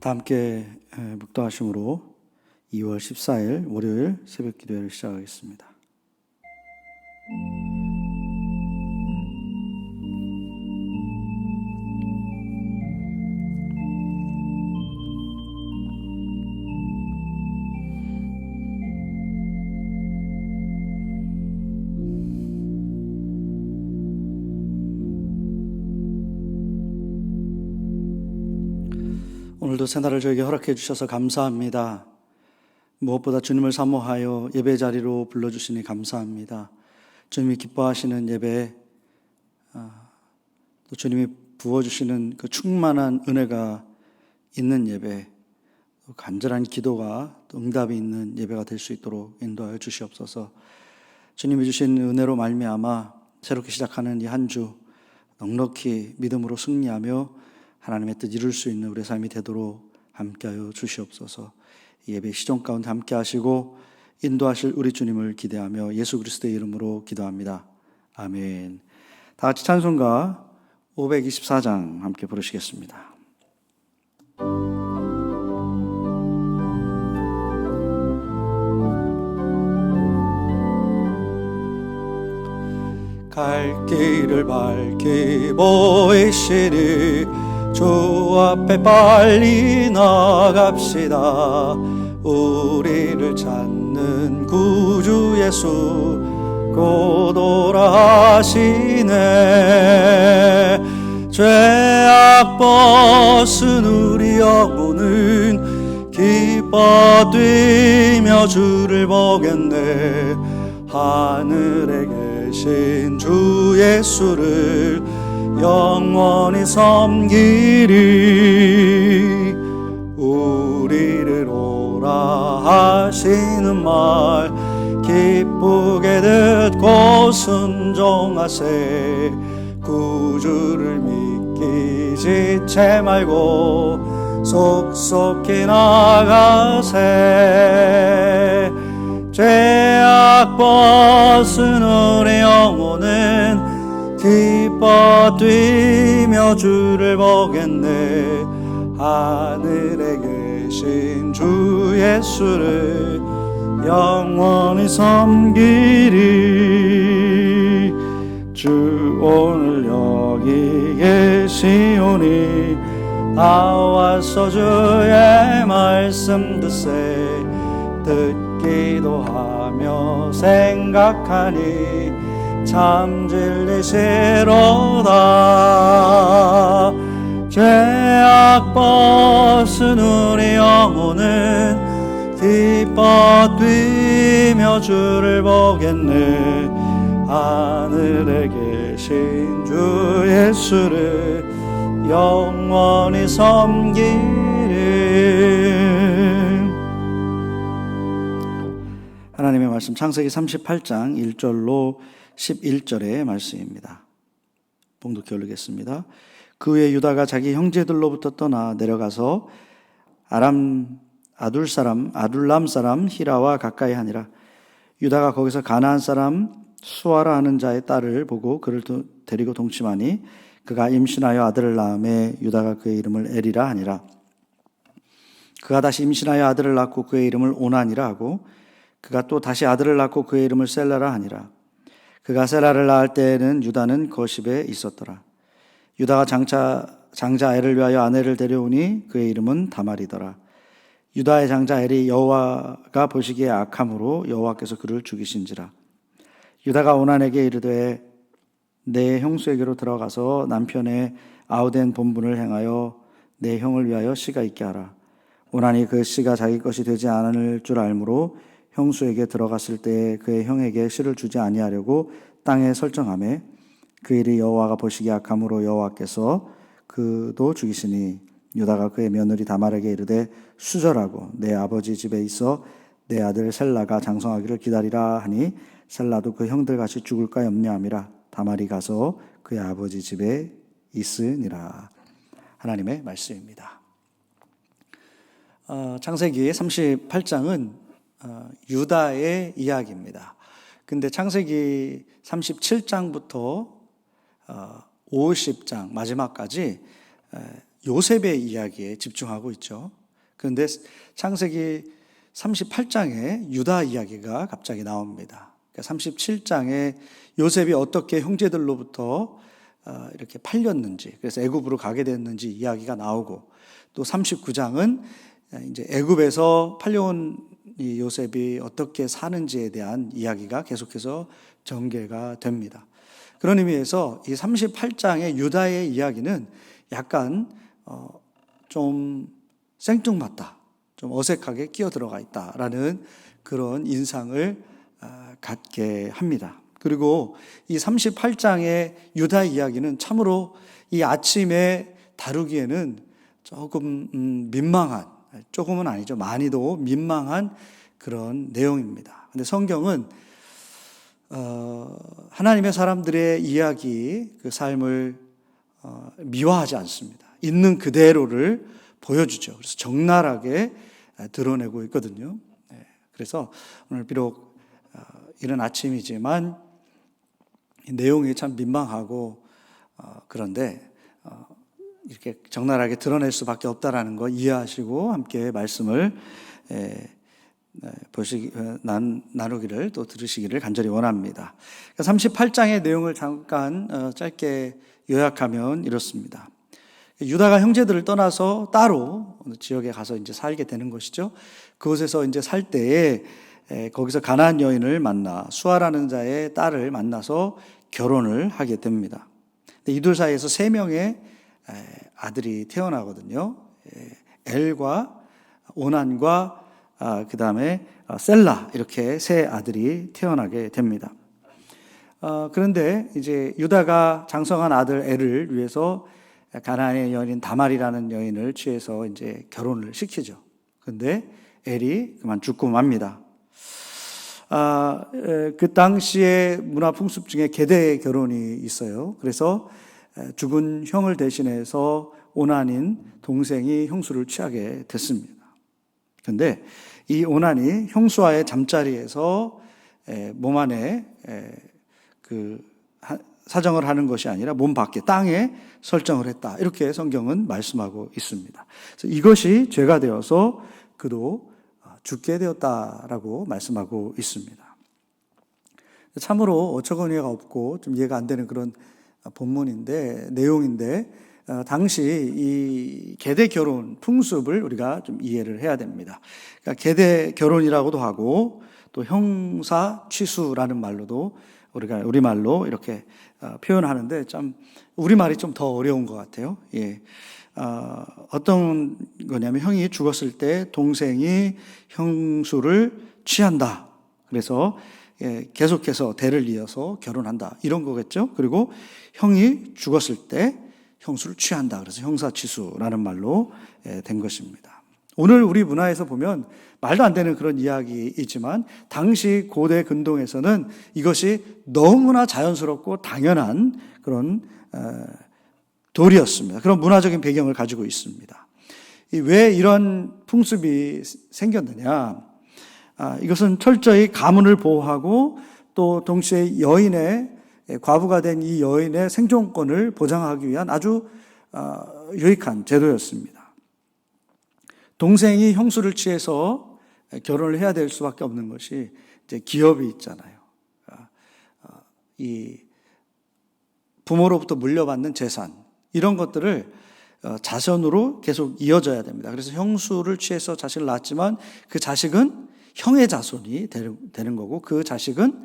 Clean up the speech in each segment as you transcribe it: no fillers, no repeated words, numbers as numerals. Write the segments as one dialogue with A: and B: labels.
A: 다 함께 묵도하심으로 2월 14일 월요일 새벽 기도회를 시작하겠습니다. 오늘도 새날을 저에게 허락해 주셔서 감사합니다. 무엇보다 주님을 사모하여 예배 자리로 불러주시니 감사합니다. 주님이 기뻐하시는 예배, 또 주님이 부어주시는 그 충만한 은혜가 있는 예배, 또 간절한 기도가 또 응답이 있는 예배가 될 수 있도록 인도하여 주시옵소서. 주님이 주신 은혜로 말미암아 새롭게 시작하는 이 한 주 넉넉히 믿음으로 승리하며 하나님의 뜻 이룰 수 있는 우리의 삶이 되도록 함께하여 주시옵소서. 예배 시종 가운데 함께 하시고 인도하실 우리 주님을 기대하며 예수 그리스도의 이름으로 기도합니다. 아멘. 다 같이 찬송가 524장 함께 부르시겠습니다. 갈 길을 밝히 보이시니 주 앞에 빨리 나갑시다. 우리를 찾는 구주 예수 곧 오라 하시네. 죄악 벗은 우리 영혼은 기뻐 뛰며 주를 보겠네. 하늘에 계신 주 예수를 영원히 섬기리. 우리를 오라 하시는 말 기쁘게 듣고 순종하세. 구주를 믿기 지체 말고 속속히 나가세. 죄악 벗은 우리 영혼은 기뻐 뛰며 주를 보겠네. 하늘에 계신 주 예수를 영원히 섬기리. 주 오늘 여기 계시오니 나와서 주의 말씀 듣세. 듣기도 하며 생각하니 참 진리시로다. 죄악 벗은 우리 영혼은 기뻐 뛰며 주를 보겠네. 하늘에 계신 주 예수를 영원히 섬기리. 하나님의 말씀 창세기 38장 1절로 11절의 말씀입니다. 봉독해 올리겠습니다. 그 후에 유다가 자기 형제들로부터 떠나 내려가서 아둘람 사람 히라와 가까이 하니라. 유다가 거기서 가나안 사람 수아라 하는 자의 딸을 보고 그를 데리고 동침하니 그가 임신하여 아들을 낳음에 유다가 그의 이름을 에리라 하니라. 그가 다시 임신하여 아들을 낳고 그의 이름을 오난이라 하고 그가 또 다시 아들을 낳고 그의 이름을 셀라라 하니라. 그가 셀라를 낳을 때에는 유다는 거십에 있었더라. 유다가 장자 엘을 위하여 아내를 데려오니 그의 이름은 다말이더라. 유다의 장자 엘이 여호와가 보시기에 악함으로 여호와께서 그를 죽이신지라. 유다가 오난에게 이르되 내 형수에게로 들어가서 남편의 아우된 본분을 행하여 내 형을 위하여 씨가 있게 하라. 오난이 그 씨가 자기 것이 되지 않을 줄 알므로 형수에게 들어갔을 때에 그의 형에게 씨를 주지 아니하려고 땅에 설정하매 그 일이 여호와가 보시기에 악함으로 여호와께서 그도 죽이시니 유다가 그의 며느리 다말에게 이르되 수절하고 내 아버지 집에 있어 내 아들 셀라가 장성하기를 기다리라 하니 셀라도 그 형들같이 죽을까 염려함이라. 다말이 가서 그의 아버지 집에 있으니라. 하나님의 말씀입니다. 창세기 38장은 유다의 이야기입니다. 근데 창세기 37장부터 50장 마지막까지 요셉의 이야기에 집중하고 있죠. 그런데 창세기 38장에 유다 이야기가 갑자기 나옵니다. 37장에 요셉이 어떻게 형제들로부터 이렇게 팔렸는지, 그래서 애굽으로 가게 됐는지 이야기가 나오고, 또 39장은 이제 애굽에서 팔려온 이 요셉이 어떻게 사는지에 대한 이야기가 계속해서 전개가 됩니다. 그런 의미에서 이 38장의 유다의 이야기는 약간 좀 생뚱맞다, 좀 어색하게 끼어 들어가 있다라는 그런 인상을 갖게 합니다. 그리고 이 38장의 유다 이야기는 참으로 이 아침에 다루기에는 조금 민망한, 조금은 아니죠, 많이도 민망한 그런 내용입니다. 근데 성경은 하나님의 사람들의 이야기, 그 삶을 미화하지 않습니다. 있는 그대로를 보여주죠. 그래서 적나라하게 드러내고 있거든요. 그래서 오늘 비록 이른 아침이지만 내용이 참 민망하고 그런데 이렇게 적나라하게 드러낼 수밖에 없다라는 거 이해하시고 함께 말씀을 나누기를 또 들으시기를 간절히 원합니다. 38장의 내용을 잠깐 짧게 요약하면 이렇습니다. 유다가 형제들을 떠나서 따로 어느 지역에 가서 이제 살게 되는 것이죠. 그곳에서 이제 살 때에 거기서 가나안 여인을 만나 수아라는 자의 딸을 만나서 결혼을 하게 됩니다. 이들 사이에서 3명의 아들이 태어나거든요. 엘과 오난과 그 다음에 셀라, 이렇게 3 아들이 태어나게 됩니다. 그런데 이제 유다가 장성한 아들 엘을 위해서 가나안의 여인인 다말이라는 여인을 취해서 이제 결혼을 시키죠. 그런데 엘이 그만 죽고 맙니다. 그 당시의 문화 풍습 중에 계대 결혼이 있어요. 그래서 죽은 형을 대신해서 오난인 동생이 형수를 취하게 됐습니다. 그런데 이 오난이 형수와의 잠자리에서 몸 안에 사정을 하는 것이 아니라 몸 밖에 땅에 설정을 했다, 이렇게 성경은 말씀하고 있습니다. 그래서 이것이 죄가 되어서 그도 죽게 되었다라고 말씀하고 있습니다. 참으로 어처구니가 없고 좀 이해가 안 되는 그런 본문인데, 내용인데, 당시 이 계대 결혼 풍습을 우리가 좀 이해를 해야 됩니다. 그러니까 계대 결혼이라고도 하고 또 형사 취수라는 말로도 우리가 우리말로 이렇게 표현하는데, 참 우리말이 좀 더 어려운 것 같아요. 어떤 거냐면 형이 죽었을 때 동생이 형수를 취한다. 그래서 계속해서 대를 이어서 결혼한다, 이런 거겠죠. 그리고 형이 죽었을 때 형수를 취한다. 그래서 형사취수라는 말로 된 것입니다. 오늘 우리 문화에서 보면 말도 안 되는 그런 이야기이지만 당시 고대 근동에서는 이것이 너무나 자연스럽고 당연한 그런 도리였습니다. 그런 문화적인 배경을 가지고 있습니다. 왜 이런 풍습이 생겼느냐? 이것은 철저히 가문을 보호하고 또 동시에 여인의, 과부가 된 이 여인의 생존권을 보장하기 위한 아주 유익한 제도였습니다. 동생이 형수를 취해서 결혼을 해야 될 수밖에 없는 것이 이제 기업이 있잖아요. 이 부모로부터 물려받는 재산, 이런 것들을 자손으로 계속 이어져야 됩니다. 그래서 형수를 취해서 자식을 낳았지만 그 자식은 형의 자손이 되는 거고, 그 자식은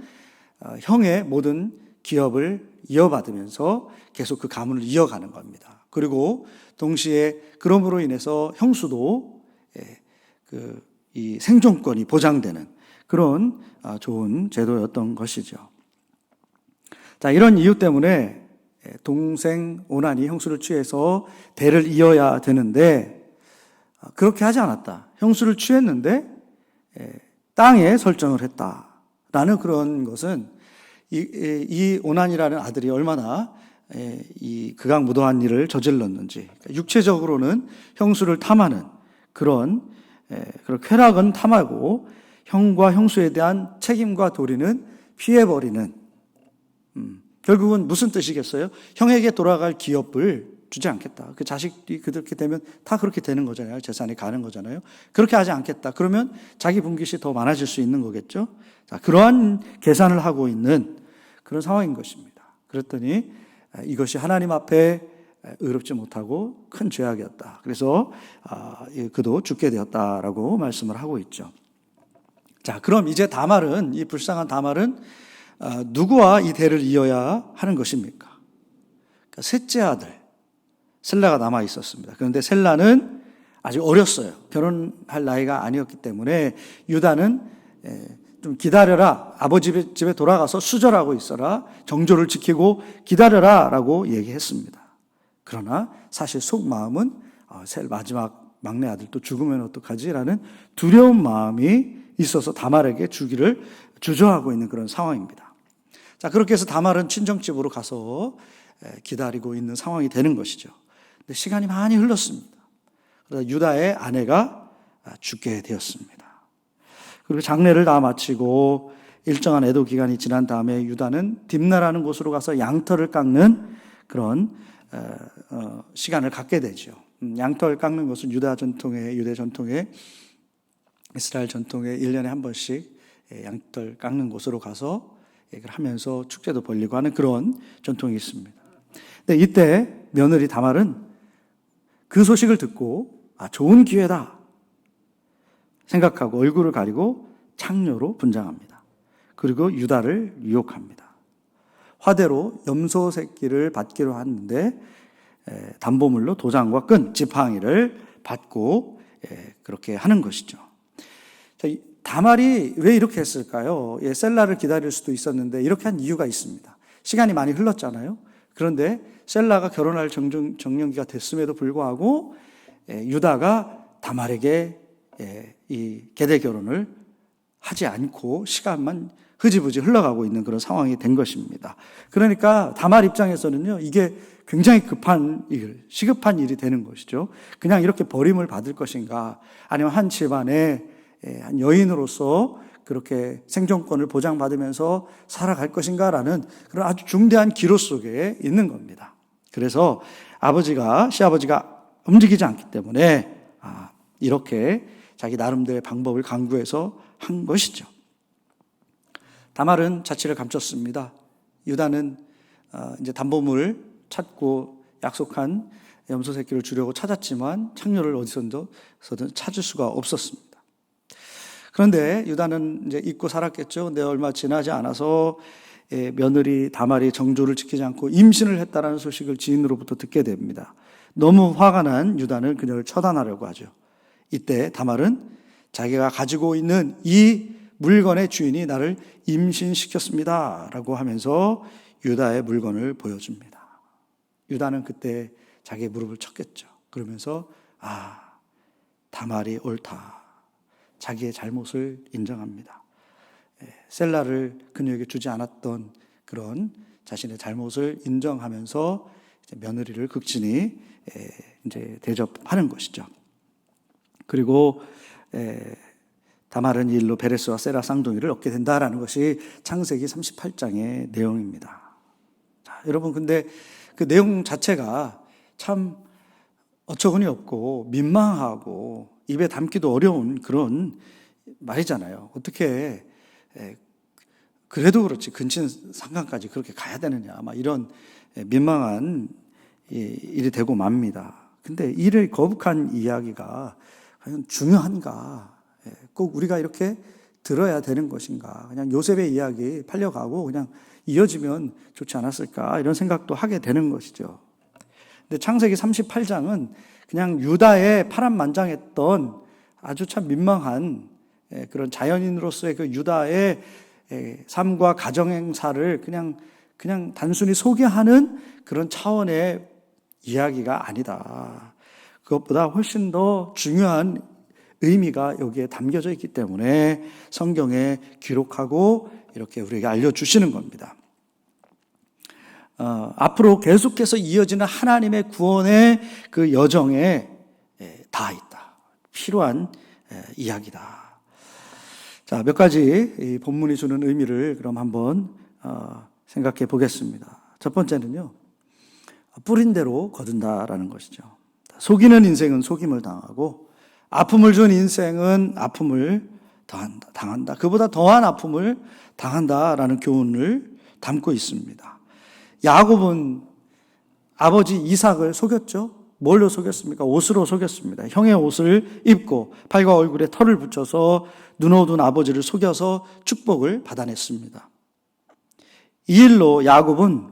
A: 형의 모든 기업을 이어받으면서 계속 그 가문을 이어가는 겁니다. 그리고 동시에 그럼으로 인해서 형수도 이 생존권이 보장되는 그런 좋은 제도였던 것이죠. 자, 이런 이유 때문에 동생 오난이 형수를 취해서 대를 이어야 되는데 그렇게 하지 않았다. 형수를 취했는데 땅에 설정을 했다라는 그런 것은 이 오난이라는 아들이 얼마나 이 극악무도한 일을 저질렀는지, 육체적으로는 형수를 탐하는 그런 쾌락은 탐하고 형과 형수에 대한 책임과 도리는 피해버리는, 결국은 무슨 뜻이겠어요? 형에게 돌아갈 기업을 주지 않겠다. 그 자식이 그렇게 되면 다 그렇게 되는 거잖아요. 재산이 가는 거잖아요. 그렇게 하지 않겠다. 그러면 자기 분깃이 더 많아질 수 있는 거겠죠. 자, 그러한 계산을 하고 있는 그런 상황인 것입니다. 그랬더니 이것이 하나님 앞에 의롭지 못하고 큰 죄악이었다. 그래서 그도 죽게 되었다라고 말씀을 하고 있죠. 자, 그럼 이제 다말은, 이 불쌍한 다말은 누구와 이 대를 이어야 하는 것입니까? 그러니까 셋째 아들 셀라가 남아 있었습니다. 그런데 셀라는 아직 어렸어요. 결혼할 나이가 아니었기 때문에 유다는 좀 기다려라. 아버지 집에 돌아가서 수절하고 있어라. 정조를 지키고 기다려라 라고 얘기했습니다. 그러나 사실 속마음은 마지막 막내 아들도 죽으면 어떡하지? 라는 두려운 마음이 있어서 다말에게 주기를 주저하고 있는 그런 상황입니다. 자, 그렇게 해서 다말은 친정집으로 가서 기다리고 있는 상황이 되는 것이죠. 근데 시간이 많이 흘렀습니다. 그러다 유다의 아내가 죽게 되었습니다. 그리고 장례를 다 마치고 일정한 애도 기간이 지난 다음에 유다는 딥나라는 곳으로 가서 양털을 깎는 그런 시간을 갖게 되죠. 양털 깎는 것은 유대 전통의 이스라엘 전통의 1년에 한 번씩 양털 깎는 곳으로 가서 얘기를 하면서 축제도 벌리고 하는 그런 전통이 있습니다. 근데 이때 며느리 다말은 그 소식을 듣고 좋은 기회다 생각하고 얼굴을 가리고 창녀로 분장합니다. 그리고 유다를 유혹합니다. 화대로 염소 새끼를 받기로 하는데 담보물로 도장과 끈, 지팡이를 받고 그렇게 하는 것이죠. 다말이 왜 이렇게 했을까요? 셀라를 기다릴 수도 있었는데 이렇게 한 이유가 있습니다. 시간이 많이 흘렀잖아요. 그런데 셀라가 결혼할 정년기가 됐음에도 불구하고 유다가 다말에게 이 계대 결혼을 하지 않고 시간만 흐지부지 흘러가고 있는 그런 상황이 된 것입니다. 그러니까 다말 입장에서는요, 이게 굉장히 급한 일, 시급한 일이 되는 것이죠. 그냥 이렇게 버림을 받을 것인가, 아니면 한 집안의 한 여인으로서 그렇게 생존권을 보장받으면서 살아갈 것인가라는 그런 아주 중대한 기로 속에 있는 겁니다. 그래서 시아버지가 움직이지 않기 때문에 이렇게 자기 나름대로의 방법을 강구해서 한 것이죠. 다말은 자취를 감췄습니다. 유다는 이제 담보물을 찾고 약속한 염소 새끼를 주려고 찾았지만 창녀를 어디서든 찾을 수가 없었습니다. 그런데 유다는 이제 잊고 살았겠죠. 근데 얼마 지나지 않아서 며느리 다말이 정조를 지키지 않고 임신을 했다라는 소식을 지인으로부터 듣게 됩니다. 너무 화가 난 유다는 그녀를 처단하려고 하죠. 이때 다말은 자기가 가지고 있는 이 물건의 주인이 나를 임신시켰습니다 라고 하면서 유다의 물건을 보여줍니다. 유다는 그때 자기의 무릎을 쳤겠죠. 그러면서 다말이 옳다. 자기의 잘못을 인정합니다. 셀라를 그녀에게 주지 않았던 그런 자신의 잘못을 인정하면서 이제 며느리를 극진히 이제 대접하는 것이죠. 그리고 다말은 이 일로 베레스와 세라 쌍둥이를 얻게 된다라는 것이 창세기 38장의 내용입니다. 자, 여러분, 근데 그 내용 자체가 참 어처구니 없고 민망하고 입에 담기도 어려운 그런 말이잖아요. 어떻게 그래도 그렇지 근친상간까지 그렇게 가야 되느냐, 막 이런 민망한 일이 되고 맙니다. 근데 이를 거북한 이야기가 과연 중요한가? 꼭 우리가 이렇게 들어야 되는 것인가? 그냥 요셉의 이야기 팔려가고 그냥 이어지면 좋지 않았을까? 이런 생각도 하게 되는 것이죠. 근데 창세기 38장은 그냥 유다의 파란만장했던 아주 참 민망한 그런 자연인으로서의 그 유다의 삶과 가정행사를 그냥 단순히 소개하는 그런 차원의 이야기가 아니다. 그것보다 훨씬 더 중요한 의미가 여기에 담겨져 있기 때문에 성경에 기록하고 이렇게 우리에게 알려주시는 겁니다. 앞으로 계속해서 이어지는 하나님의 구원의 그 여정에 다 있다. 필요한 이야기다. 자, 몇 가지 이 본문이 주는 의미를 그럼 한번 생각해 보겠습니다. 첫 번째는요, 뿌린 대로 거둔다라는 것이죠. 속이는 인생은 속임을 당하고 아픔을 준 인생은 아픔을 당한다. 그보다 더한 아픔을 당한다라는 교훈을 담고 있습니다. 야곱은 아버지 이삭을 속였죠. 뭘로 속였습니까? 옷으로 속였습니다. 형의 옷을 입고 팔과 얼굴에 털을 붙여서 눈어둔 아버지를 속여서 축복을 받아냈습니다. 이 일로 야곱은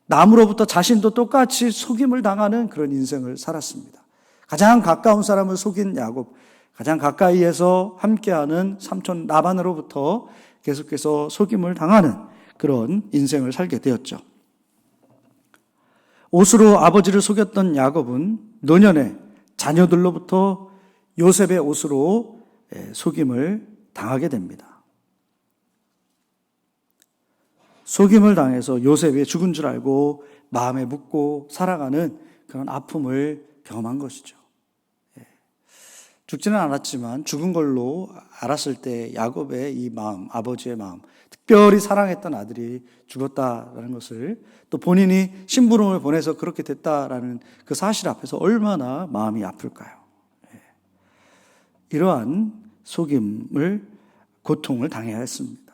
A: 남으로부터 자신도 똑같이 속임을 당하는 그런 인생을 살았습니다. 가장 가까운 사람을 속인 야곱, 가장 가까이에서 함께하는 삼촌 라반으로부터 계속해서 속임을 당하는 그런 인생을 살게 되었죠. 옷으로 아버지를 속였던 야곱은 노년에 자녀들로부터 요셉의 옷으로 속임을 당하게 됩니다. 속임을 당해서 요셉이 죽은 줄 알고 마음에 묻고 살아가는 그런 아픔을 경험한 것이죠. 죽지는 않았지만 죽은 걸로 알았을 때 야곱의 이 마음, 아버지의 마음, 특별히 사랑했던 아들이 죽었다라는 것을 또 본인이 심부름을 보내서 그렇게 됐다라는 그 사실 앞에서 얼마나 마음이 아플까요? 이러한 속임을, 고통을 당해야 했습니다.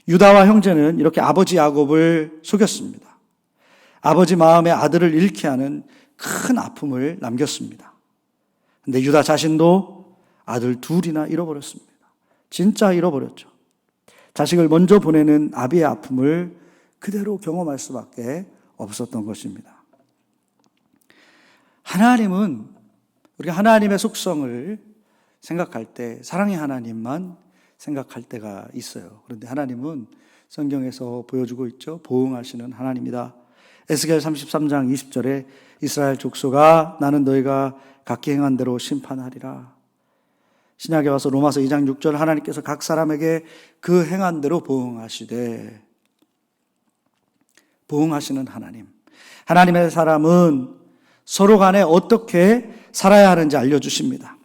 A: 유다와 형제는 이렇게 아버지 야곱을 속였습니다. 아버지 마음에 아들을 잃게 하는 큰 아픔을 남겼습니다. 근데 유다 자신도 아들 둘이나 잃어버렸습니다. 진짜 잃어버렸죠. 자식을 먼저 보내는 아비의 아픔을 그대로 경험할 수밖에 없었던 것입니다. 하나님은 우리가 하나님의 속성을 생각할 때 사랑의 하나님만 생각할 때가 있어요. 그런데 하나님은 성경에서 보여주고 있죠. 보응하시는 하나님이다. 에스겔 33장 20절에 이스라엘 족속아 나는 너희가 각기 행한 대로 심판하리라. 신약에 와서 로마서 2장 6절 하나님께서 각 사람에게 그 행한 대로 보응하시되, 보응하시는 하나님. 하나님의 사람은 서로 간에 어떻게 살아야 하는지 알려주십니다.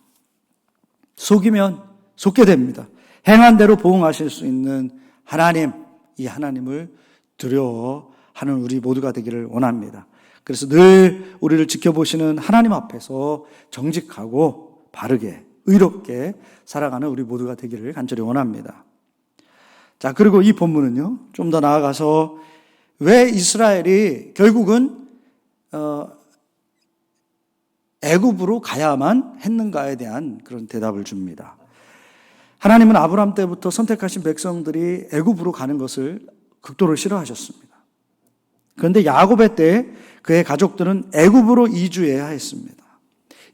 A: 속이면 속게 됩니다. 행한 대로 보응하실 수 있는 하나님, 이 하나님을 두려워하는 우리 모두가 되기를 원합니다. 그래서 늘 우리를 지켜보시는 하나님 앞에서 정직하고 바르게 의롭게 살아가는 우리 모두가 되기를 간절히 원합니다. 자, 그리고 이 본문은요, 좀 더 나아가서 왜 이스라엘이 결국은 애굽으로 가야만 했는가에 대한 그런 대답을 줍니다. 하나님은 아브라함 때부터 선택하신 백성들이 애굽으로 가는 것을 극도로 싫어하셨습니다. 그런데 야곱의 때 그의 가족들은 애굽으로 이주해야 했습니다.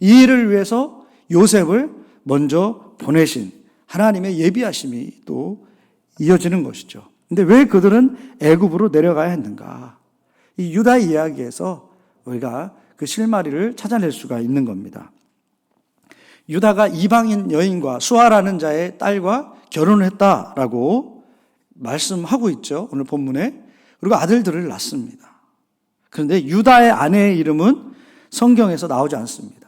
A: 이 일을 위해서 요셉을 먼저 보내신 하나님의 예비하심이 또 이어지는 것이죠. 그런데 왜 그들은 애굽으로 내려가야 했는가? 이 유다 이야기에서 우리가 그 실마리를 찾아낼 수가 있는 겁니다. 유다가 이방인 여인과 수아라는 자의 딸과 결혼을 했다라고 말씀하고 있죠. 오늘 본문에. 그리고 아들들을 낳습니다. 그런데 유다의 아내의 이름은 성경에서 나오지 않습니다.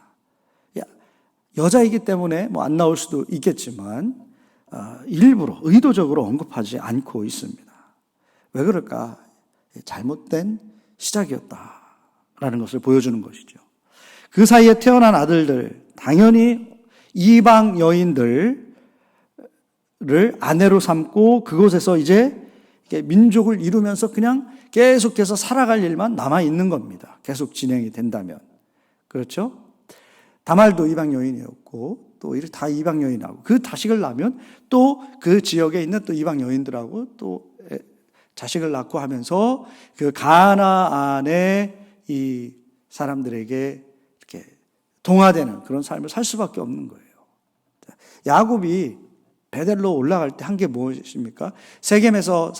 A: 여자이기 때문에 뭐 안 나올 수도 있겠지만 일부러 의도적으로 언급하지 않고 있습니다. 왜 그럴까? 잘못된 시작이었다라는 것을 보여주는 것이죠. 그 사이에 태어난 아들들, 당연히 이방 여인들을 아내로 삼고 그곳에서 이제 민족을 이루면서 그냥 계속해서 살아갈 일만 남아있는 겁니다. 계속 진행이 된다면. 그렇죠? 다말도 이방 여인이었고 또 다 이방 여인하고 그 자식을 낳으면 또 그 지역에 있는 또 이방 여인들하고 또 자식을 낳고 하면서 그 가나안의 이 사람들에게 이렇게 동화되는 그런 삶을 살 수밖에 없는 거예요. 야곱이 베델로 올라갈 때 한 게 무엇입니까? 세겜에서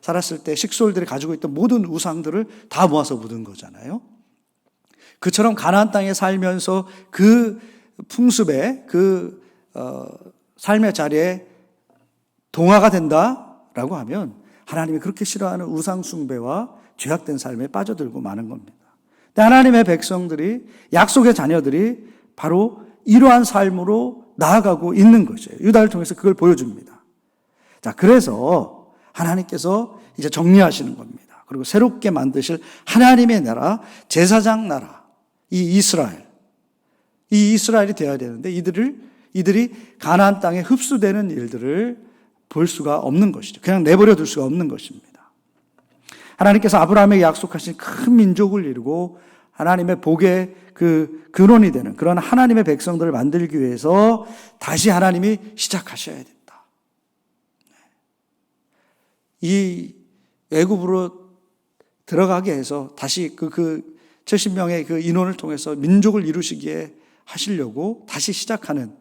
A: 살았을 때 식솔들이 가지고 있던 모든 우상들을 다 모아서 묻은 거잖아요. 그처럼 가나안 땅에 살면서 그 풍습에 그 삶의 자리에 동화가 된다라고 하면 하나님이 그렇게 싫어하는 우상 숭배와 죄악된 삶에 빠져들고 마는 겁니다. 근데 하나님의 백성들이, 약속의 자녀들이 바로 이러한 삶으로 나아가고 있는 거죠. 유다를 통해서 그걸 보여줍니다. 자, 그래서 하나님께서 이제 정리하시는 겁니다. 그리고 새롭게 만드실 하나님의 나라, 제사장 나라, 이 이스라엘이 되어야 되는데 이들이 가나안 땅에 흡수되는 일들을 볼 수가 없는 것이죠. 그냥 내버려 둘 수가 없는 것입니다. 하나님께서 아브라함에게 약속하신 큰 민족을 이루고 하나님의 복의 그 근원이 되는 그런 하나님의 백성들을 만들기 위해서 다시 하나님이 시작하셔야 된다. 이 애굽으로 들어가게 해서 다시 그 70명의 그 인원을 통해서 민족을 이루시기에 하시려고 다시 시작하는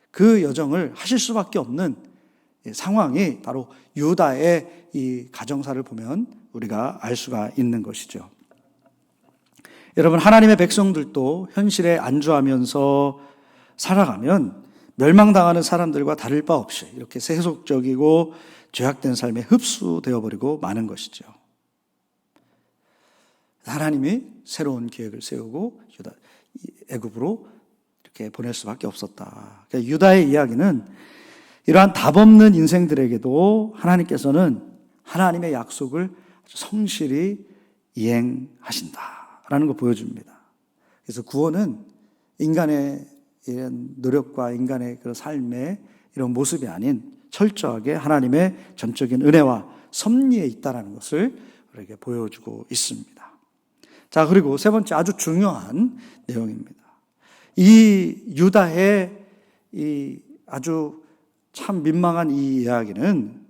A: 그 여정을 하실 수밖에 없는 상황이 바로 유다의 이 가정사를 보면 우리가 알 수가 있는 것이죠. 여러분, 하나님의 백성들도 현실에 안주하면서 살아가면 멸망당하는 사람들과 다를 바 없이 이렇게 세속적이고 죄악된 삶에 흡수되어 버리고 마는 것이죠. 하나님이 새로운 계획을 세우고 애굽으로 이렇게 보낼 수밖에 없었다. 그러니까 유다의 이야기는 이러한 답 없는 인생들에게도 하나님께서는 하나님의 약속을 아주 성실히 이행하신다라는 걸 보여줍니다. 그래서 구원은 인간의 이런 노력과 인간의 그런 삶의 이런 모습이 아닌 철저하게 하나님의 전적인 은혜와 섭리에 있다는 것을 우리에게 보여주고 있습니다. 자, 그리고 세 번째 아주 중요한 내용입니다. 이 유다의 이 아주 참 민망한 이 이야기는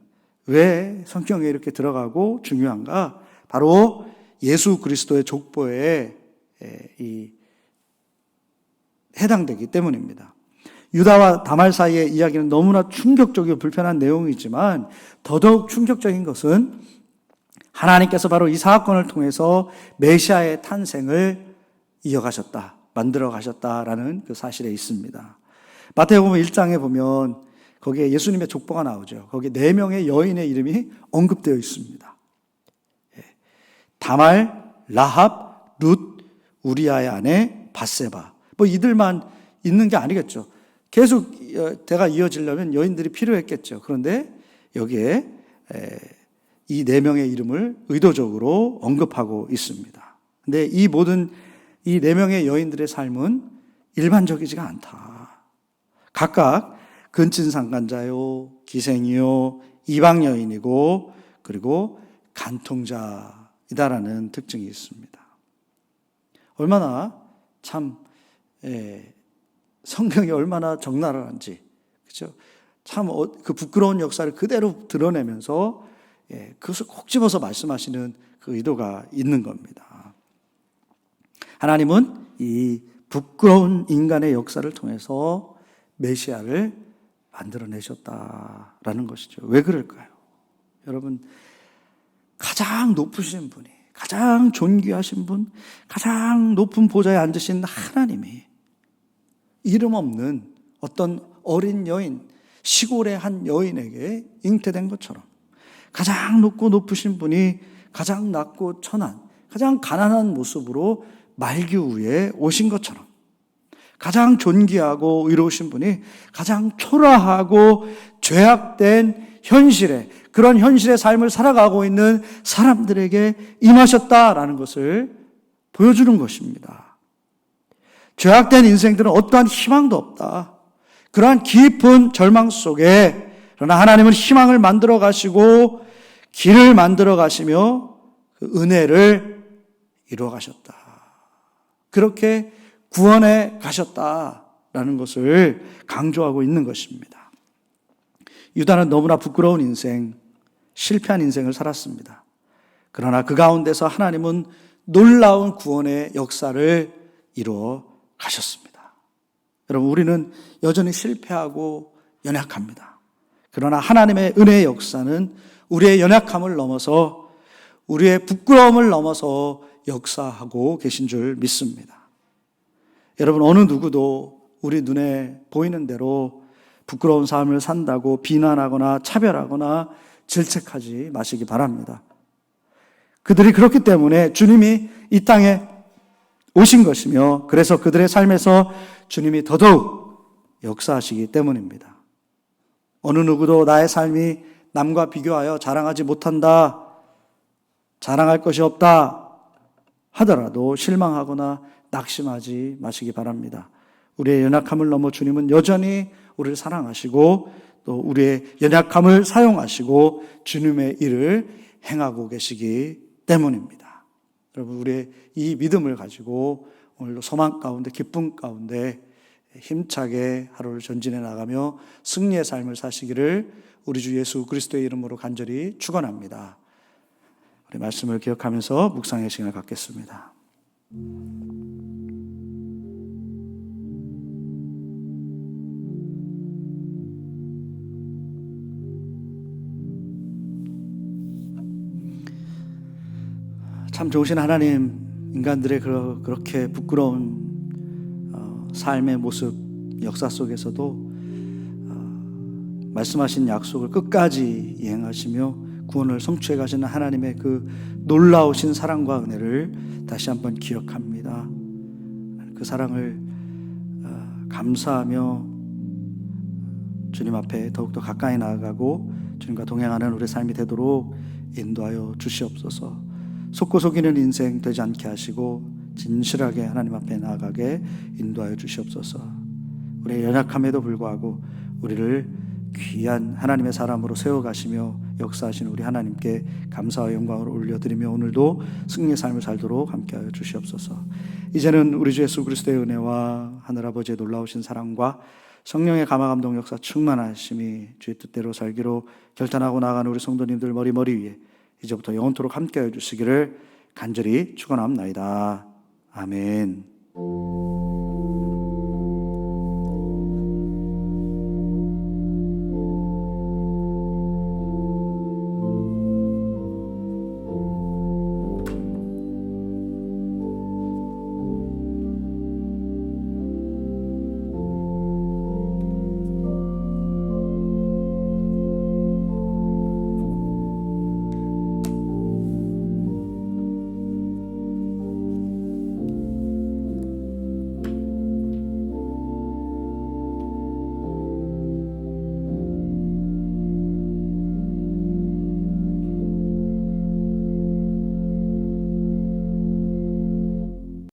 A: 왜 성경에 이렇게 들어가고 중요한가? 바로 예수 그리스도의 족보에 해당되기 때문입니다. 유다와 다말 사이의 이야기는 너무나 충격적이고 불편한 내용이지만 더더욱 충격적인 것은 하나님께서 바로 이 사건을 통해서 메시아의 탄생을 이어가셨다, 만들어 가셨다라는 그 사실에 있습니다. 마태복음 1장에 보면 거기에 예수님의 족보가 나오죠. 거기에 4명의 여인의 이름이 언급되어 있습니다. 다말, 라합, 룻, 우리아의 아내 바세바. 뭐 이들만 있는 게 아니겠죠. 계속 대가 이어지려면 여인들이 필요했겠죠. 그런데 여기에 이 4명의 이름을 의도적으로 언급하고 있습니다. 근데 이 모든 이 4명의 여인들의 삶은 일반적이지가 않다. 각각 근친상간자요, 기생이요, 이방 여인이고 그리고 간통자이다라는 특징이 있습니다. 얼마나 참 성경이 얼마나 적나라한지, 그렇죠? 참 그 부끄러운 역사를 그대로 드러내면서 그것을 콕 집어서 말씀하시는 그 의도가 있는 겁니다. 하나님은 이 부끄러운 인간의 역사를 통해서 메시아를 만들어내셨다라는 것이죠. 왜 그럴까요? 여러분, 가장 높으신 분이, 가장 존귀하신 분, 가장 높은 보좌에 앉으신 하나님이 이름 없는 어떤 어린 여인, 시골의 한 여인에게 잉태된 것처럼 가장 높고 높으신 분이 가장 낮고 천한, 가장 가난한 모습으로 말기 위에 오신 것처럼 가장 존귀하고 의로우신 분이 가장 초라하고 죄악된 현실에, 그런 현실의 삶을 살아가고 있는 사람들에게 임하셨다라는 것을 보여주는 것입니다. 죄악된 인생들은 어떠한 희망도 없다. 그러한 깊은 절망 속에 그러나 하나님은 희망을 만들어 가시고 길을 만들어 가시며 그 은혜를 이루어 가셨다. 그렇게 구원해 가셨다라는 것을 강조하고 있는 것입니다. 유다는 너무나 부끄러운 인생, 실패한 인생을 살았습니다. 그러나 그 가운데서 하나님은 놀라운 구원의 역사를 이루어 가셨습니다. 여러분, 우리는 여전히 실패하고 연약합니다. 그러나 하나님의 은혜의 역사는 우리의 연약함을 넘어서, 우리의 부끄러움을 넘어서 역사하고 계신 줄 믿습니다. 여러분, 어느 누구도 우리 눈에 보이는 대로 부끄러운 삶을 산다고 비난하거나 차별하거나 질책하지 마시기 바랍니다. 그들이 그렇기 때문에 주님이 이 땅에 오신 것이며, 그래서 그들의 삶에서 주님이 더더욱 역사하시기 때문입니다. 어느 누구도 나의 삶이 남과 비교하여 자랑하지 못한다, 자랑할 것이 없다 하더라도 실망하거나 낙심하지 마시기 바랍니다. 우리의 연약함을 넘어 주님은 여전히 우리를 사랑하시고 또 우리의 연약함을 사용하시고 주님의 일을 행하고 계시기 때문입니다. 여러분, 우리의 이 믿음을 가지고 오늘도 소망 가운데 기쁨 가운데 힘차게 하루를 전진해 나가며 승리의 삶을 사시기를 우리 주 예수 그리스도의 이름으로 간절히 축원합니다. 우리 말씀을 기억하면서 묵상의 시간을 갖겠습니다. 참 좋으신 하나님, 인간들의 그렇게 부끄러운 삶의 모습, 역사 속에서도 말씀하신 약속을 끝까지 이행하시며 구원을 성취해 가시는 하나님의 그 놀라우신 사랑과 은혜를 다시 한번 기억합니다. 그 사랑을 감사하며 주님 앞에 더욱더 가까이 나아가고 주님과 동행하는 우리의 삶이 되도록 인도하여 주시옵소서. 속고 속이는 인생 되지 않게 하시고 진실하게 하나님 앞에 나아가게 인도하여 주시옵소서. 우리의 연약함에도 불구하고 우리를 귀한 하나님의 사람으로 세워가시며 역사하시는 우리 하나님께 감사와 영광을 올려드리며 오늘도 승리의 삶을 살도록 함께하여 주시옵소서. 이제는 우리 주 예수 그리스도의 은혜와 하늘아버지의 놀라우신 사랑과 성령의 감화감동 역사 충만하심이 주의 뜻대로 살기로 결단하고 나아가는 우리 성도님들 머리 위에 이제부터 영원토록 함께하여 주시기를 간절히 축원합니다. 아멘.